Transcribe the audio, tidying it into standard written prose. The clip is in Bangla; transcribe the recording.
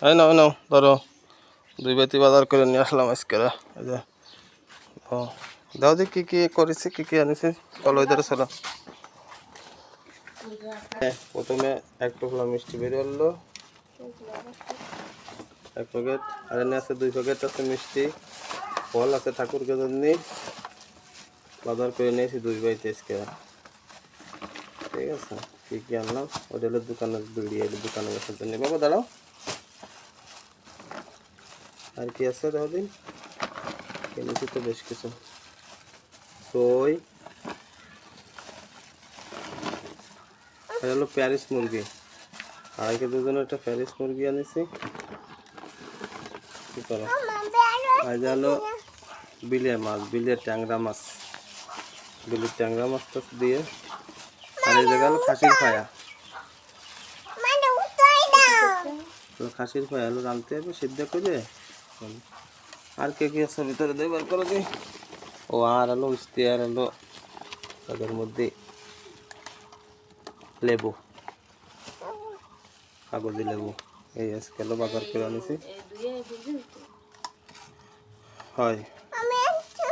এই নাও নাও ধরো 2 বেতি বাজার করে নিয়ে আসলাম আজকে এই যে ও দাও দি কি করেছে কি আনিছে চলো ধরে চলো প্রথমে 1 টোকলা মিষ্টি বের হলো 1 প্যাকেট আর এনে আছে 2 প্যাকেট আছে মিষ্টি ফল আছে ঠাকুরকে জন্য বাজার করে নিয়েছি 2 বাইতে আজকে ঠিক আছে কি আনলাম ওটা হলো দোকানের বিড়ি এই দোকানে বসার জন্য বাবা দাঁড়াও আর কি আছে দাও দিন কিনেছি তো বেশ কিছু দই আর হলো প্যারিস মুরগি 2.5 কেজি ওজনের একটা প্যারিস মুরগি আনিছি কি করো আর হলো বিলের মাছ বিলের ট্যাংরা মাছ বিলের ট্যাংরা মাছটা দিয়ে আর এই জায়গা হলো খাসির পায়া খাসির পায়া হলো রাঁধতে হবে সিদ্ধ করে আর কি আছে ভিতরে দিয়ে বার করে দিই ও আর হলো উস্তি আর হলো তাদের মধ্যে লেবু কাগজি লেবু এই আজকে হলো বাজার করে আনিছি হয়